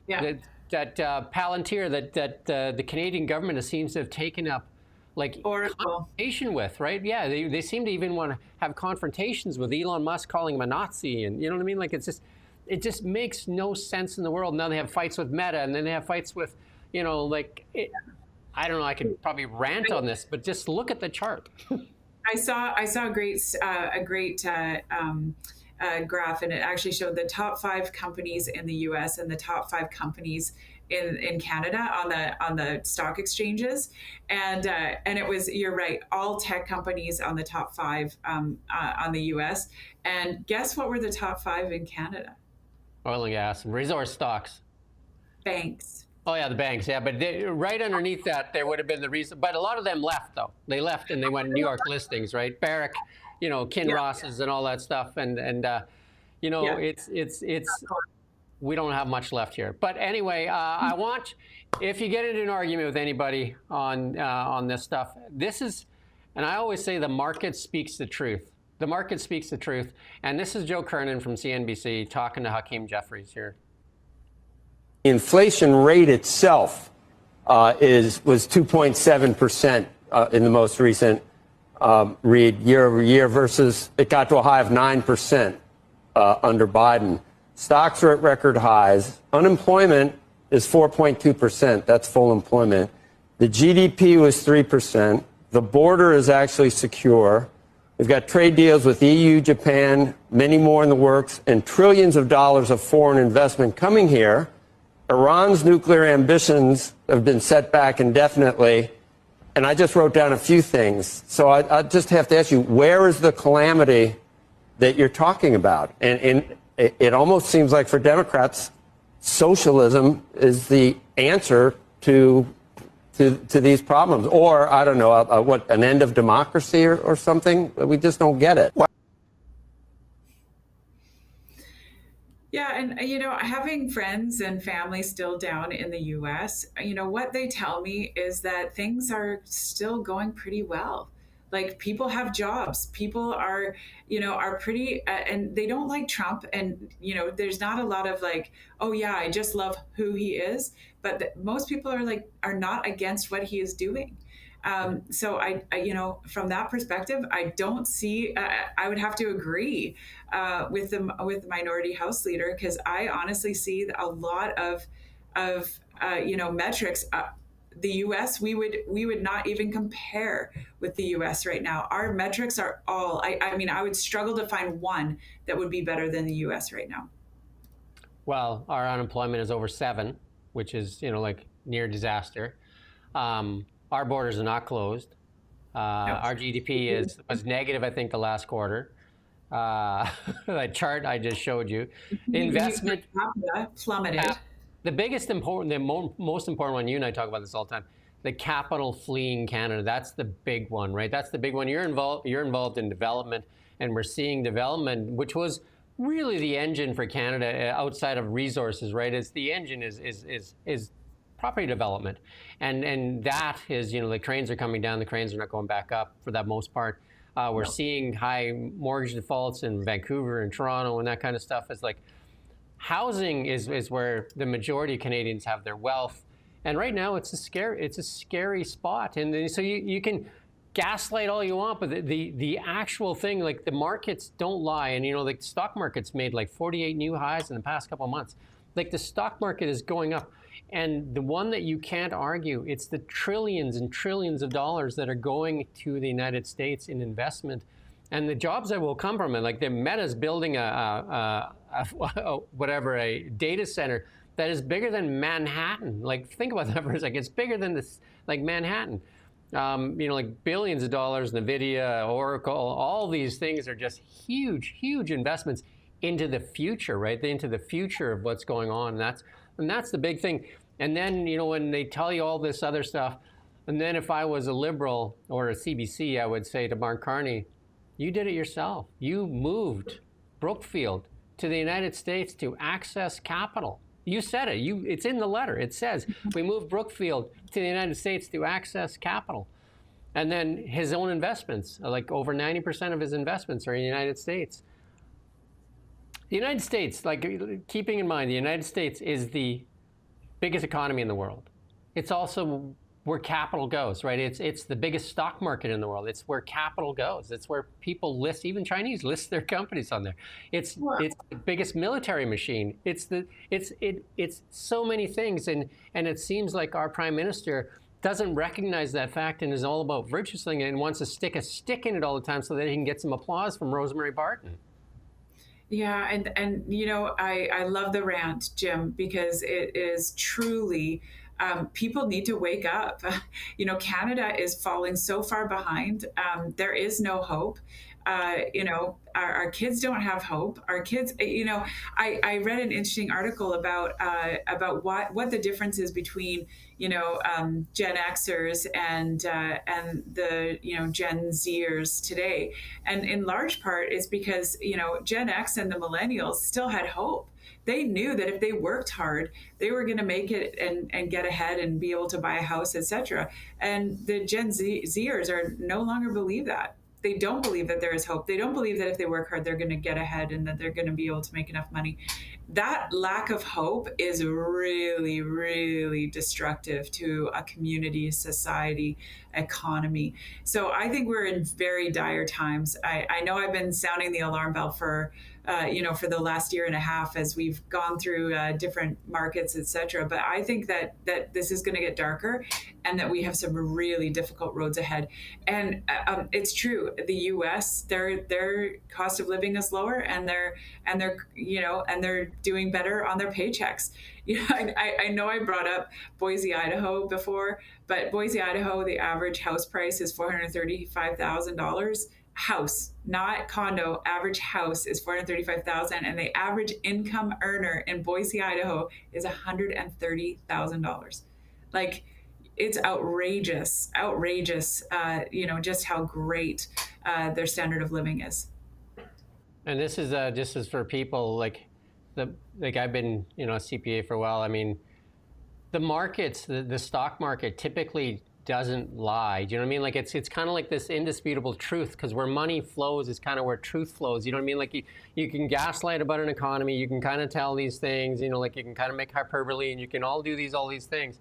Yeah. That Palantir, that the Canadian government seems to have taken up, like, confrontation with, right? Yeah, they seem to even want to have confrontations with Elon Musk, calling him a Nazi, and you know what I mean? Like, it just makes no sense in the world. Now they have fights with Meta, and then they have fights with, I don't know. I could probably rant on this, but just look at the chart. I saw a great graph, and it actually showed the top 5 companies in the U.S. and the top 5 companies in Canada on the stock exchanges, and it was, you're right, all tech companies on the top 5 on the U.S. And guess what were the top 5 in Canada? Oil and gas and resource stocks. Banks. Oh yeah, the banks. Yeah, but right underneath that, there would have been the reason. But a lot of them left, though. They left and they went New York listings, right? Barrick, Kinross's and all that stuff, and it's we don't have much left here. But anyway, I want, if you get into an argument with anybody on this stuff, this is And I always say the market speaks the truth. The market speaks the truth. And this is Joe Kernan from CNBC talking to Hakeem Jeffries here. Inflation rate itself was 2.7% in the most recent read year over year versus it got to a high of 9% under Biden. Stocks are at record highs. Unemployment is 4.2%. That's full employment. The GDP was 3%. The border is actually secure. We've got trade deals with EU, Japan, many more in the works, and trillions of dollars of foreign investment coming here. Iran's nuclear ambitions have been set back indefinitely. And I just wrote down a few things. So I just have to ask you, where is the calamity that you're talking about? And it almost seems like for Democrats, socialism is the answer to these problems. Or, I don't know, what, an end of democracy or something? We just don't get it. Yeah, and having friends and family still down in the US, what they tell me is that things are still going pretty well. Like, people have jobs, people are pretty, and they don't like Trump. And, there's not a lot of like, oh yeah, I just love who he is. But most people are not against what he is doing. So I from that perspective, I don't see. I would have to agree with the minority House leader, because I honestly see a lot of metrics. The U.S. we would not even compare with the U.S. right now. Our metrics are all. I mean, I would struggle to find one that would be better than the U.S. right now. Well, our unemployment is over 7, which is like near disaster. Our borders are not closed. Our GDP was negative, I think, the last quarter. That chart I just showed you. Investment plummeted. The most important one, you and I talk about this all the time, the capital fleeing Canada. That's the big one, right? That's the big one. You're involved in development, and we're seeing development, which was really the engine for Canada outside of resources, right? It's the engine is property development. And that is, the cranes are coming down, the cranes are not going back up for that most part. We're seeing high mortgage defaults in Vancouver and Toronto and that kind of stuff. It's like housing is where the majority of Canadians have their wealth. And right now it's a scary spot. And so you can gaslight all you want, but the actual thing, like the markets don't lie. And the stock market's made like 48 new highs in the past couple of months. Like the stock market is going up. And the one that you can't argue, it's the trillions and trillions of dollars that are going to the United States in investment, and the jobs that will come from it. Like the Meta's building a data center that is bigger than Manhattan. Like, think about that for a second. It's bigger than this, like Manhattan. Like billions of dollars. NVIDIA, Oracle, all these things are just huge, huge investments into the future, right? Into the future of what's going on. And that's the big thing. And then, when they tell you all this other stuff, and then if I was a liberal or a CBC, I would say to Mark Carney, you did it yourself. You moved Brookfield to the United States to access capital. You said it. It's in the letter. It says, we moved Brookfield to the United States to access capital. And then his own investments, like over 90% of his investments are in the United States. The United States, like, keeping in mind, the United States is the biggest economy in the world. It's also where capital goes, right? It's the biggest stock market in the world. It's where capital goes. It's where people list, even Chinese list their companies on there. It's the biggest military machine. It's so many things, and it seems like our prime minister doesn't recognize that fact and is all about virtue signaling and wants to stick a stick in it all the time so that he can get some applause from Rosemary Barton. Yeah, and I love the rant, Jim, because it is truly, people need to wake up. Canada is falling so far behind. There is no hope. Our kids don't have hope. Our kids, I read an interesting article about what the difference is between, Gen Xers and the, Gen Zers today. And in large part is because, Gen X and the millennials still had hope. They knew that if they worked hard, they were going to make it and get ahead and be able to buy a house, etc. And the Zers are no longer believe that. They don't believe that there is hope. They don't believe that if they work hard, they're going to get ahead and that they're going to be able to make enough money. That lack of hope is really, really destructive to a community, society, economy. So I think we're in very dire times. I know I've been sounding the alarm bell for for the last year and a half as we've gone through different markets, et cetera. But I think that this is going to get darker and that we have some really difficult roads ahead. And it's true. The U.S. their cost of living is lower, and they're doing better on their paychecks. I know I brought up Boise, Idaho before, but Boise, Idaho, the average house price is $435,000. House, not condo. Average house is $435,000, and the average income earner in Boise, Idaho, is $130,000. Like, it's outrageous. Just how great their standard of living is. And this is just as for people like I've been a CPA for a while. I mean, the markets, the stock market typically doesn't lie. Do you know what I mean? Like it's kind of like this indisputable truth, because where money flows is kind of where truth flows. You know what I mean? Like you can gaslight about an economy, you can kind of tell these things, like you can kind of make hyperbole, and you can all these things.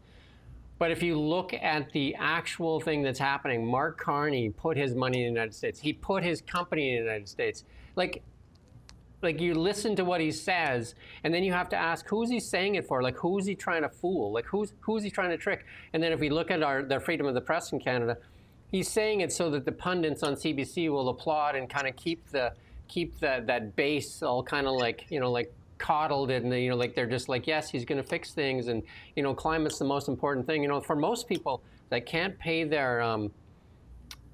But if you look at the actual thing that's happening, Mark Carney put his money in the United States. He put his company in the United States. Like you listen to what he says, and then you have to ask, who's he saying it for? Like, who's he trying to fool? Like, who's he trying to trick? And then if we look at the freedom of the press in Canada, he's saying it so that the pundits on CBC will applaud and kind of keep that base all kind of like coddled, and like they're just like, yes, he's going to fix things, and climate's the most important thing. For most people that can't pay their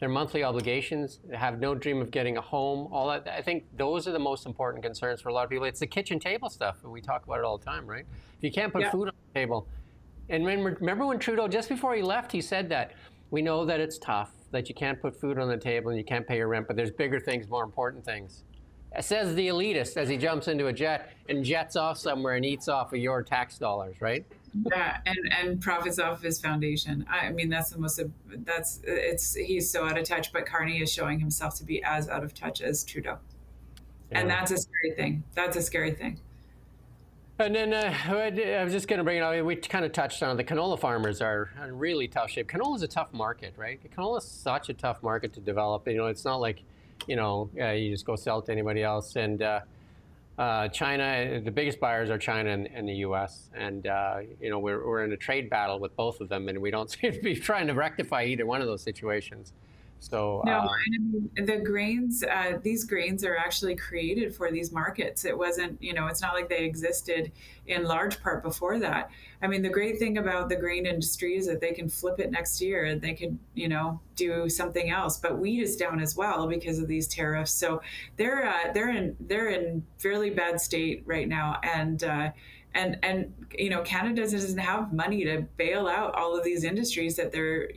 monthly obligations, have no dream of getting a home, all that. I think those are the most important concerns for a lot of people. It's the kitchen table stuff, and we talk about it all the time, right? If you can't put food on the table. And remember when Trudeau, just before he left, he said that, we know that it's tough, that you can't put food on the table and you can't pay your rent, but there's bigger things, more important things. Says the elitist as he jumps into a jet and jets off somewhere and eats off of your tax dollars, right? Yeah, and profits off of his foundation. I mean, he's so out of touch, but Carney is showing himself to be as out of touch as Trudeau. Yeah. And that's a scary thing. And then I was just going to bring it up. We kind of touched on it. The canola farmers are in really tough shape. Canola is a tough market, right? Canola is such a tough market to develop. It's not like, you just go sell it to anybody else. And China, the biggest buyers are China and the U.S. And, we're in a trade battle with both of them, and we don't seem to be trying to rectify either one of those situations. So no, I mean, the grains, these grains are actually created for these markets. It wasn't, it's not like they existed in large part before that. I mean, the great thing about the grain industry is that they can flip it next year and they could, do something else. But wheat is down as well because of these tariffs. So they're in fairly bad state right now, and Canada doesn't have money to bail out all of these industries that they're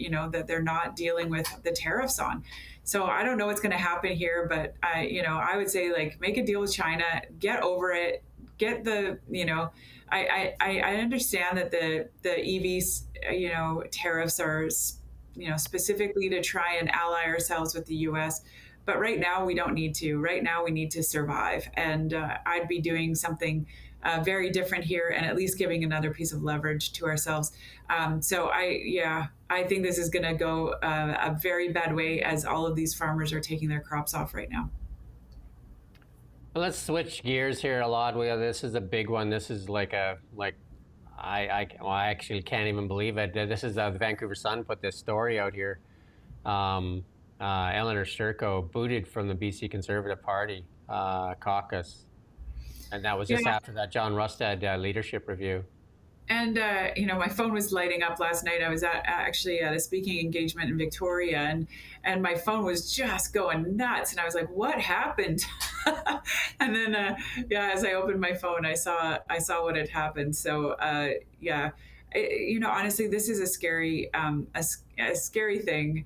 not dealing with the tariffs on. So I don't know what's going to happen here, but I would say, like, make a deal with China, get over it, get the I understand that the EVs tariffs are specifically to try and ally ourselves with the U.S. But right now we don't need to. Right now we need to survive, and I'd be doing something very different here, and at least giving another piece of leverage to ourselves. So I think this is going to go a very bad way, as all of these farmers are taking their crops off right now. Well, let's switch gears here a lot. This is a big one. This is I actually can't even believe it. This is the Vancouver Sun put this story out here. Eleanor Sturko booted from the BC Conservative Party caucus. And that was just after that John Rustad leadership review. And, my phone was lighting up last night. I was actually at a speaking engagement in Victoria, and my phone was just going nuts. And I was like, what happened? And then, as I opened my phone, I saw what had happened. So, honestly, this is a scary thing.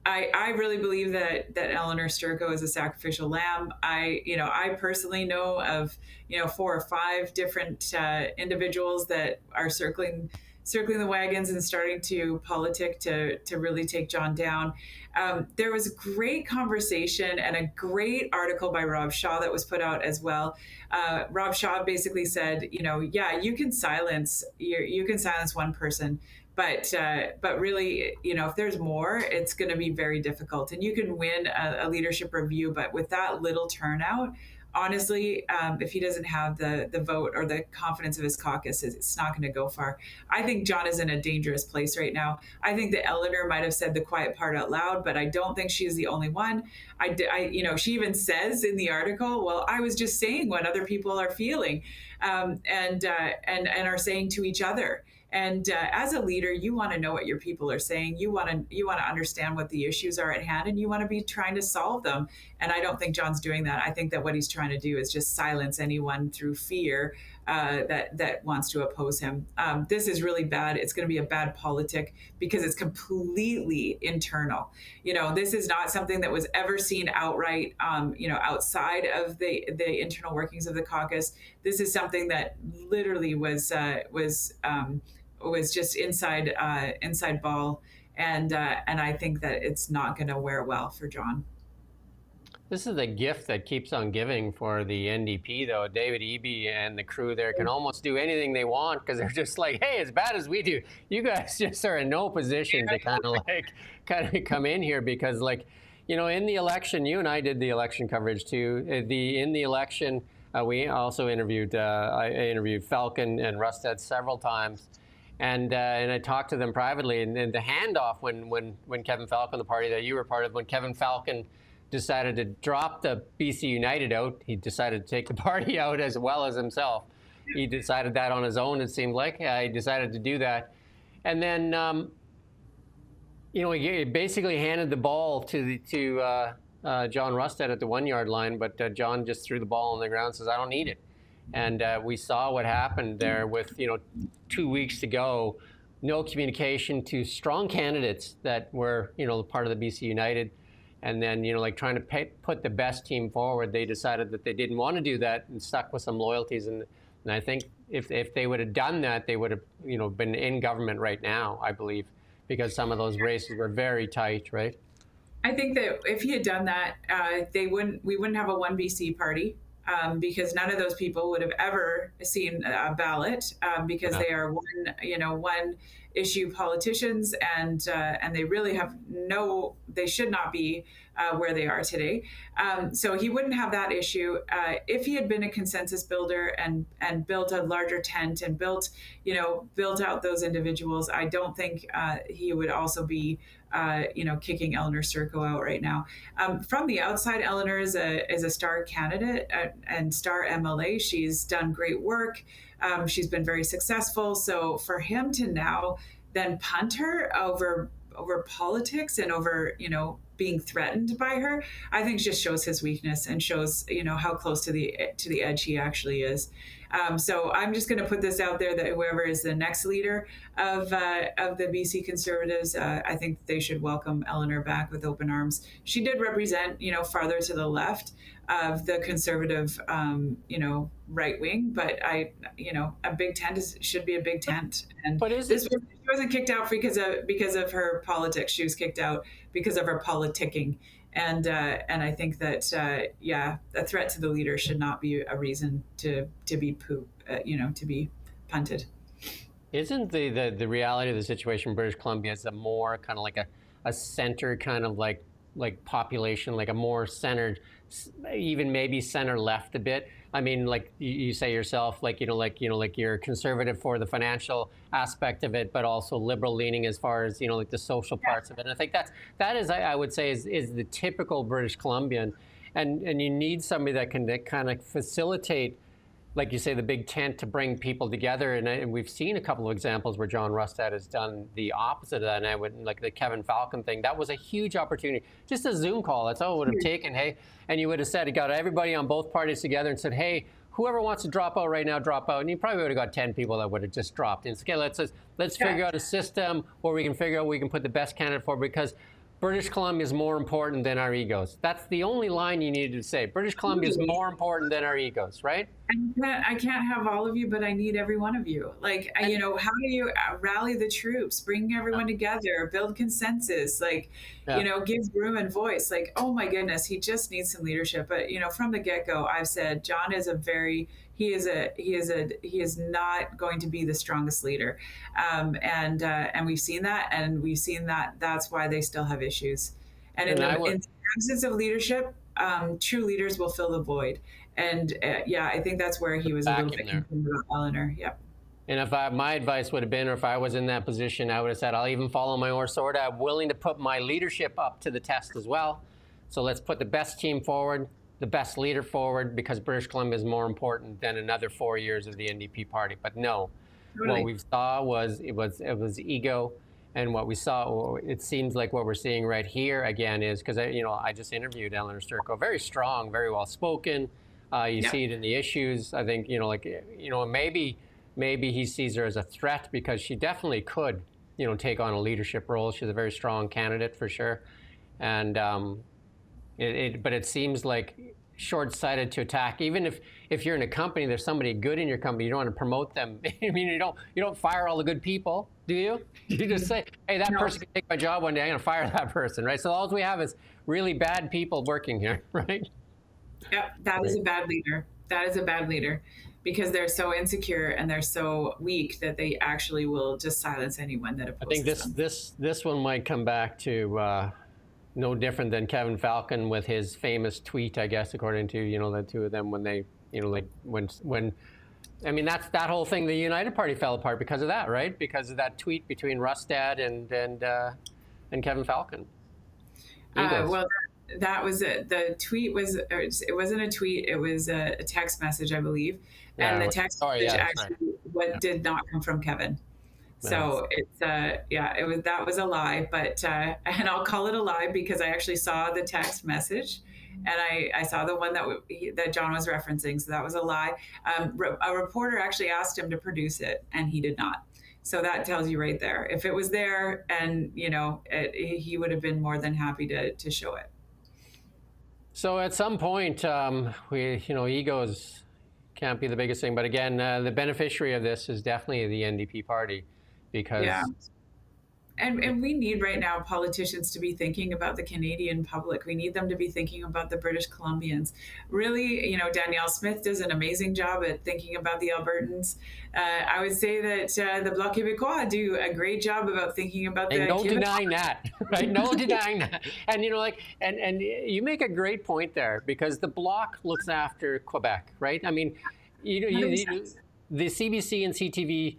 I really believe that Eleanor Sturko is a sacrificial lamb. I personally know of 4 or 5 different individuals that are circling the wagons and starting to politic to really take John down. There was a great conversation and a great article by Rob Shaw that was put out as well. Rob Shaw basically said, yeah, you can silence one person, but really, if there's more, it's going to be very difficult. And you can win a leadership review, but with that little turnout, honestly, if he doesn't have the vote or the confidence of his caucus, it's not going to go far. I think John is in a dangerous place right now. I think that Eleanor might have said the quiet part out loud, but I don't think she is the only one. She even says in the article, well, I was just saying what other people are feeling, and are saying to each other. And as a leader, you want to know what your people are saying. You want to understand what the issues are at hand, and you want to be trying to solve them. And I don't think John's doing that. I think that what he's trying to do is just silence anyone through fear that wants to oppose him. This is really bad. It's going to be a bad politic because it's completely internal. This is not something that was ever seen outright, outside of the internal workings of the caucus. This is something that literally was just inside ball, and I think that it's not going to wear well for John. This is the gift that keeps on giving for the NDP, though. David Eby and the crew there can almost do anything they want because they're just like, hey, as bad as we do, you guys just are in no position to kind of come in here because, in the election, you and I did the election coverage too. In the election, we also interviewed. I interviewed Falcon and Rustad several times. And I talked to them privately, and the handoff when Kevin Falcon, the party that you were part of, when Kevin Falcon decided to drop the BC United out, he decided to take the party out as well as himself. He decided that on his own, it seemed like. He decided to do that. And then, he basically handed the ball to John Rustad at the 1-yard line, but John just threw the ball on the ground and says, I don't need it. And we saw what happened there with, 2 weeks to go, no communication to strong candidates that were, part of the BC United. And then, trying to put the best team forward, they decided that they didn't want to do that and stuck with some loyalties. And I think if they would have done that, they would have, been in government right now, I believe, because some of those races were very tight, right? I think that if he had done that, we wouldn't have a one BC party. Because none of those people would have ever seen a ballot because they are one issue politicians, and they really have they should not be where they are today. So he wouldn't have that issue. If he had been a consensus builder and built a larger tent and built out those individuals, I don't think he would also be kicking Eleanor Sturko out right now. From the outside, Eleanor is a star candidate and star MLA. She's done great work. She's been very successful. So for him to now then punt her over politics and over being threatened by her, I think just shows his weakness and shows how close to the edge he actually is. So I'm just going to put this out there that whoever is the next leader of the BC Conservatives, I think they should welcome Eleanor back with open arms. She did represent, farther to the left of the Conservative, right wing, but a big tent should be a big tent. And she wasn't kicked out because of her politics. She was kicked out because of her politicking. And I think that a threat to the leader should not be a reason to be punted. Isn't the reality of the situation in British Columbia is a more kind of like a center kind of like population, like a more centered, even maybe center left a bit? I mean, like you say yourself, like you're conservative for the financial aspect of it, but also liberal leaning as far as, like the social parts of it. And I think that is, I would say, is the typical British Columbian. And you need somebody that can kind of facilitate, like you say, the big tent to bring people together. And we've seen a couple of examples where John Rustad has done the opposite of that. And I would, like the Kevin Falcon thing, that was a huge opportunity. Just a Zoom call, that's all it would have taken, hey? And you would have said, you got everybody on both parties together and said, hey, whoever wants to drop out right now, drop out. And you probably would have got 10 people that would have just dropped. And it's, okay, let's figure out a system where we can figure out we can put the best candidate forward, because British Columbia is more important than our egos. That's the only line you needed to say. British Columbia is more important than our egos, right? I can't have all of you, but I need every one of you. Like, you know, how do you rally the troops, bring everyone together, build consensus, like, you know, give room and voice? Like, oh my goodness, he just needs some leadership. But, you know, from the get-go, I've said John is he is not going to be the strongest leader. And we've seen that, that's why they still have issues. And in the absence of leadership, true leaders will fill the void. And I think that's where he was a little bit concerned about Eleanor. Yep. And if my advice would have been, or if I was in that position, I would have said, I'll even follow my own sword. I'm willing to put my leadership up to the test as well. So let's put the best team forward, the best leader forward, because British Columbia is more important than another 4 years of the NDP party. But no, what we saw was it was ego. And what we saw, it seems like what we're seeing right here again is, because I just interviewed Eleanor Sturko, very strong, very well spoken. You see it in the issues. I think, maybe he sees her as a threat because she definitely could, take on a leadership role. She's a very strong candidate for sure. And but it seems like short-sighted to attack. Even if you're in a company, there's somebody good in your company, you don't want to promote them. I mean, you don't fire all the good people, do you? You just say, hey, that person can take my job one day, I'm going to fire that person, right? So all we have is really bad people working here, right? Yep, that is a bad leader. That is a bad leader because they're so insecure and they're so weak that they actually will just silence anyone that opposes them. I think this one might come back to no different than Kevin Falcon with his famous tweet, I guess, according to the two of them when they when I mean that whole thing, the United Party fell apart because of that, right? Because of that tweet between Rustad and Kevin Falcon. Well, that was it. The tweet was, it wasn't a tweet, it was a text message, I believe. And the text message did not come from Kevin. So it's, that was a lie, but, and I'll call it a lie because I actually saw the text message and I saw the one that John was referencing. So that was a lie. A reporter actually asked him to produce it and he did not. So that tells you right there. If it was there and, he would have been more than happy to show it. So at some point, egos can't be the biggest thing. But again, the beneficiary of this is definitely the NDP party because... Yeah. And we need right now politicians to be thinking about the Canadian public. We need them to be thinking about the British Columbians. Really, Danielle Smith does an amazing job at thinking about the Albertans. I would say that the Bloc Québécois do a great job about thinking about the... No denying that, right? No denying that. And, and you make a great point there because the Bloc looks after Quebec, right? I mean, the CBC and CTV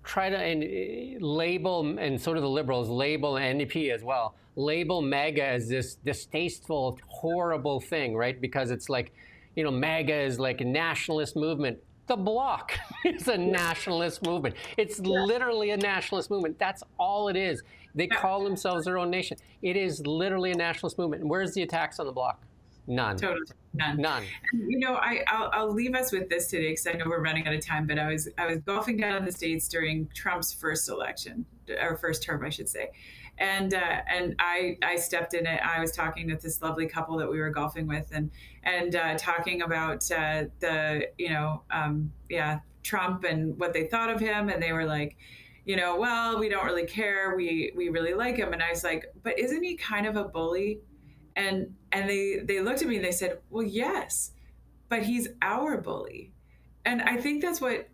try to label, and so do the Liberals, label NDP as well, label MAGA as this distasteful, horrible thing, right? Because it's like, MAGA is like a nationalist movement. The Bloc is a nationalist movement. It's literally a nationalist movement. That's all it is. They call themselves their own nation. It is literally a nationalist movement. And where's the attacks on the Bloc? None. Totally. None. And, I'll leave us with this today because I know we're running out of time, but I was golfing down in the States during Trump's first election, or first term, I should say. And I stepped in it. I was talking with this lovely couple that we were golfing with and talking about Trump and what they thought of him. And they were like, well, we don't really care. We really like him. And I was like, but isn't he kind of a bully? And they looked at me and they said, well, yes, but he's our bully. And I think that's what,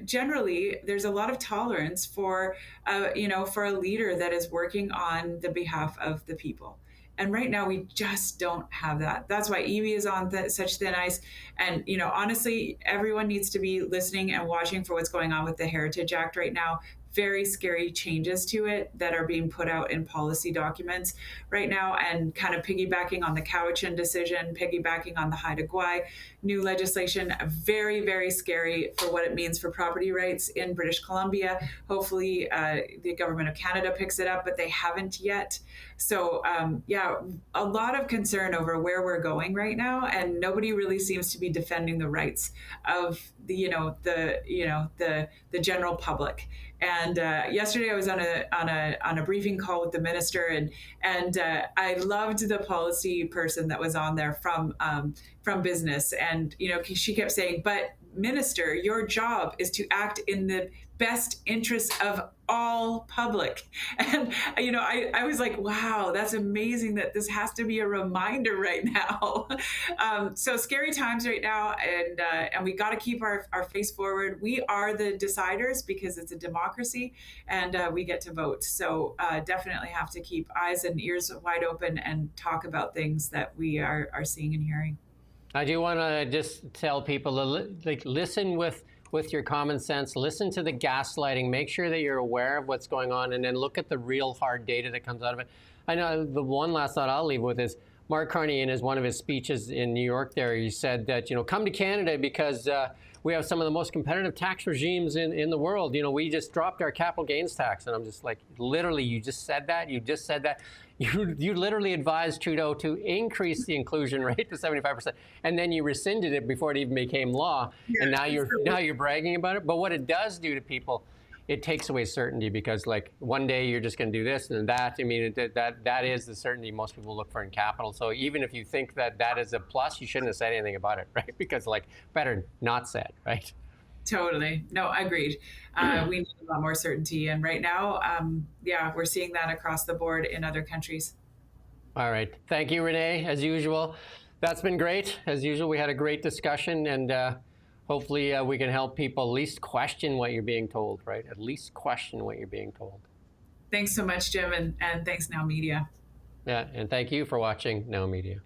generally there's a lot of tolerance for a leader that is working on the behalf of the people. And right now we just don't have that. That's why Evie is on such thin ice. And, honestly, everyone needs to be listening and watching for what's going on with the Heritage Act right now. Very scary changes to it that are being put out in policy documents right now, and kind of piggybacking on the Cowichan decision, piggybacking on the Haida Gwaii new legislation. Very, very scary for what it means for property rights in British Columbia. Hopefully the government of Canada picks it up, but they haven't yet. So a lot of concern over where we're going right now, and nobody really seems to be defending the rights of the general public. And yesterday I was on a briefing call with the minister, and I loved the policy person that was on there from business. And she kept saying, "But minister, your job is to act in the best interest of all public." And I was like, wow, that's amazing that this has to be a reminder right now. So scary times right now, and we got to keep our face forward. We are the deciders because it's a democracy, and we get to vote. So definitely have to keep eyes and ears wide open and talk about things that we are seeing and hearing. I do want to just tell people to listen with your common sense, listen to the gaslighting, make sure that you're aware of what's going on, and then look at the real hard data that comes out of it. I know the one last thought I'll leave with is Mark Carney, in one of his speeches in New York there, he said that, come to Canada because we have some of the most competitive tax regimes in the world. We just dropped our capital gains tax. And I'm just like, literally, you just said that? You just said that? You literally advised Trudeau to increase the inclusion rate to 75%, and then you rescinded it before it even became law. Yeah, and now you're bragging about it. But what it does do to people, it takes away certainty, because one day you're just going to do this and that. I mean, that is the certainty most people look for in capital. So even if you think that is a plus, you shouldn't have said anything about it, right? Because better not said, right? Totally. No, agreed. We need a lot more certainty. And right now, we're seeing that across the board in other countries. All right. Thank you, Renee, as usual. That's been great. As usual, we had a great discussion, and hopefully we can help people at least question what you're being told, right? At least question what you're being told. Thanks so much, Jim, and thanks Now Media. Yeah, and thank you for watching Now Media.